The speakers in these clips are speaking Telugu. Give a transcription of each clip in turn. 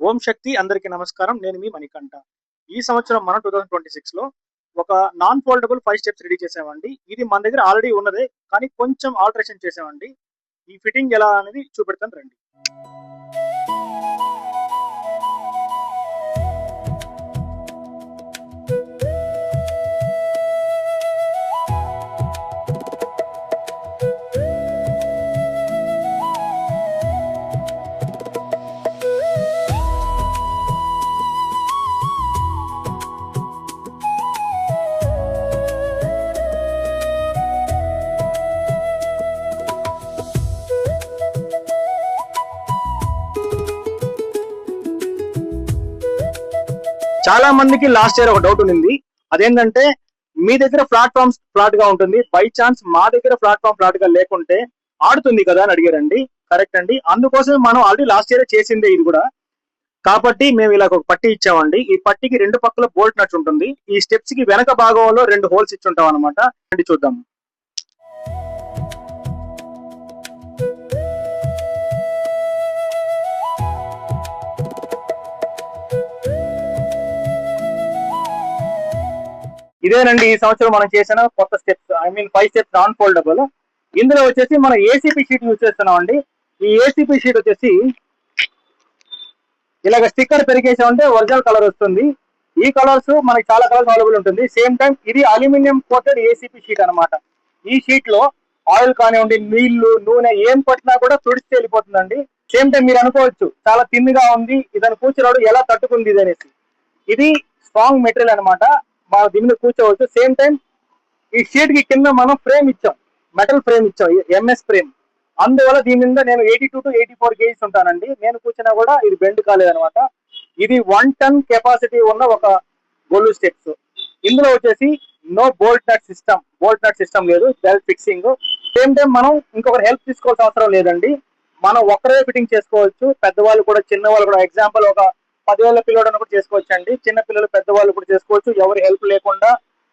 ఓం శక్తి అందరికీ నమస్కారం. నేను మీ మణికంఠ. ఈ సంవత్సరం మనం 2026లో ఒక నాన్ ఫోల్డబుల్ 5 స్టెప్స్ రెడీ చేసామండి. ఇది మన దగ్గర ఆల్రెడీ ఉన్నదే, కానీ కొంచెం ఆల్టరేషన్ చేసామండి. ఈ ఫిట్టింగ్ ఎలా అనేది చూపెడతాను రండి. చాలా మందికి లాస్ట్ ఇయర్ ఒక డౌట్ ఉంది. అదేంటంటే మీ దగ్గర ప్లాట్ఫామ్స్ ఫ్లాట్ గా ఉంటుంది, బై ఛాన్స్ మా దగ్గర ప్లాట్ఫామ్ ఫ్లాట్ గా లేకుంటే ఆడుతుంది కదా అని అడిగారండి. కరెక్ట్ అండి. అందుకోసం మనం ఆల్రెడీ లాస్ట్ ఇయర్ చేసిందే ఇది కూడా. కాబట్టి మేము ఇలా ఒక పట్టీ ఇచ్చామండి. ఈ పట్టీకి రెండు పక్కల బోల్ట్ నట్స్ ఉంటుంది. ఈ స్టెప్స్ కి వెనక భాగంలో 2 హోల్స్ ఇచ్చి ఉంటాం అనమాట. చూద్దాం. ఇదేనండి ఈ సంవత్సరం మనం చేసిన కొత్త స్టెప్స్. 5 steps non foldable. ఇందులో వచ్చేసి మనం ఏసీపీ షీట్ యూజ్ చేస్తున్నాం అండి. ఈ ఏసీపీ షీట్ వచ్చేసి ఇలాగ స్టిక్కర్ పెరిగేసామంటే ఒరిజినల్ కలర్ వస్తుంది. ఈ కలర్స్ మనకి చాలా కలర్స్ అవైలబుల్ ఉంటుంది. సేమ్ టైం ఇది అల్యూమినియం కోటెడ్ ఏసీపీ షీట్ అనమాట. ఈ షీట్ లో ఆయిల్ కానివ్వండి, నీళ్లు, నూనె ఏం పట్టినా కూడా తుడిచి వెళ్ళిపోతుందండి. సేమ్ టైం మీరు అనుకోవచ్చు చాలా తిన్నుగా ఉంది, ఇదని కూర్చున్నాడు ఎలా తట్టుకుంది ఇది అనేసి. ఇది స్ట్రాంగ్ మెటీరియల్ అనమాట. మనం దీని మీద కూర్చోవచ్చు. సేమ్ టైం ఈ షీట్ కి కింద మనం ఫ్రేమ్ ఇచ్చాం, మెటల్ ఫ్రేమ్ ఇచ్చాం, ఎంఎస్ ఫ్రేమ్. అందువల్ల దీని మీద నేను 82 to 84 కేజీస్ ఉంటానండి. నేను కూర్చున్నా కూడా ఇది బెండ్ కాలేదనమాట. ఇది 1 ton కెపాసిటీ ఉన్న ఒక గొల్లు స్టెప్స్. ఇందులో వచ్చేసి నో బోల్ట్ నట్ సిస్టమ్ లేదు, బెల్ట్ ఫిక్సింగ్. సేమ్ టైం మనం ఇంకొకరు హెల్ప్ తీసుకోవాల్సిన అవసరం లేదండి. మనం ఒక్కరే ఫిట్టింగ్ చేసుకోవచ్చు. పెద్దవాళ్ళు కూడా, చిన్నవాళ్ళు కూడా. ఎగ్జాంపుల్ ఒక 10 ఏళ్ల పిల్లడు కూడా చేసుకోవచ్చు అండి. చిన్న పిల్లలు, పెద్దవాళ్ళు కూడా చేసుకోవచ్చు, ఎవరి హెల్ప్ లేకుండా.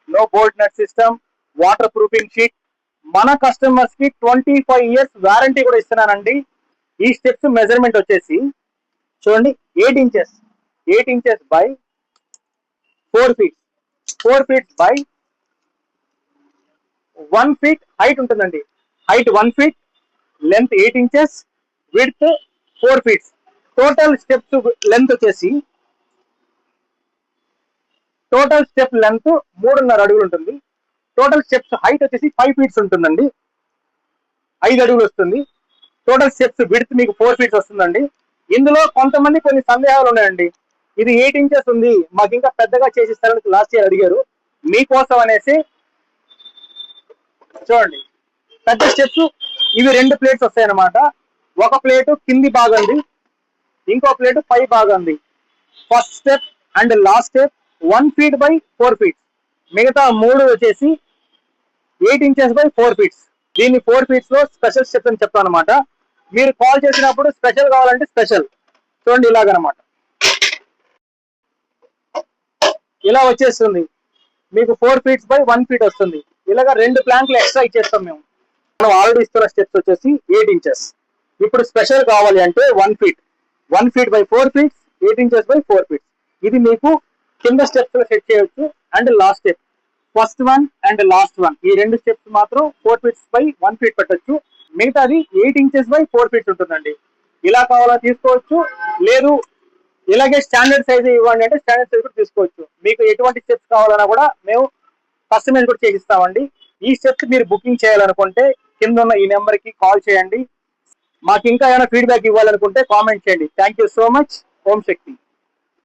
నో బోల్ట్ నట్ సిస్టమ్, వాటర్ ప్రూఫింగ్ షీట్. మన కస్టమర్స్ కి 25 years వారంటీ కూడా ఇస్తున్నానండి. ఈ స్టెప్స్ మెజర్మెంట్ వచ్చేసి చూడండి, 8 inches by 4 feet, 4 feet by 1 feet height ఉంటుందండి. Height 1 feet, length 8 inches, width 4 feet. Total steps length వచ్చేసి టోటల్ స్టెప్ లెంత్ 3.5 అడుగులు ఉంటుంది. టోటల్ స్టెప్స్ హైట్ వచ్చేసి 5 feet ఉంటుందండి, 5 అడుగులు వస్తుంది. టోటల్ స్టెప్స్ విడ్త్ మీకు 4 feet వస్తుందండి. ఇందులో కొంతమంది కొన్ని సందేహాలు ఉన్నాయండి. ఇది 8 inches ఉంది, మాకు ఇంకా పెద్దగా చేసిస్తారని లాస్ట్ ఇయర్ అడిగారు. మీకోసం అనేసి చూడండి, పెద్ద స్టెప్స్ ఇవి 2 ప్లేట్స్ వస్తాయి అన్నమాట. ఒక ప్లేట్ కింది భాగంది, ఇంకో ప్లేట్ పై భాగంది. First step and last step 1 feet by 4 feet. మిగతా 3 వచ్చేసి 8 inches బై 4 feet. దీన్ని 4 feet లో స్పెషల్ స్టెప్ అని చెప్తాను అనమాట. మీరు కాల్ చేసినప్పుడు స్పెషల్ కావాలంటే స్పెషల్. చూడండి ఇలాగనమాట, ఇలా వచ్చేస్తుంది మీకు. 4 feet బై 1 feet వస్తుంది. ఇలాగా 2 ప్లాంక్లు ఎక్స్ట్రా ఇచ్చేస్తాం మేము. మనం ఆల్రెడీ ఇస్తున్న స్టెప్స్ వచ్చేసి 8 inches. ఇప్పుడు స్పెషల్ కావాలి అంటే 1 feet, 1 feet by 4 feet, 8 inches by 4 feet. ఇది మీకు కింద స్టెప్స్ లో సెట్ చేయొచ్చు. And last step, first one and last one, ఈ 2 స్టెప్స్ మాత్రం 4 feet బై 1 feet పెట్టచ్చు. మిగతాది 8 inches బై 4 feet ఉంటుందండి. ఇలా కావాలా తీసుకోవచ్చు, లేదు ఇలాగే స్టాండర్డ్ సైజ్ ఇవ్వండి అంటే స్టాండర్డ్ సైజ్ కూడా తీసుకోవచ్చు. మీకు ఎటువంటి స్టెప్స్ కావాలన్నా కూడా మేము కస్టమైజ్ కూడా చేసిస్తామండి. ఈ స్టెప్స్ మీరు బుకింగ్ చేయాలనుకుంటే కింద ఉన్న ఈ నెంబర్ కి కాల్ చేయండి. మాకు ఇంకా ఏమైనా ఫీడ్బ్యాక్ ఇవ్వాలనుకుంటే కామెంట్ చేయండి. Thank you so much. Om Shakti.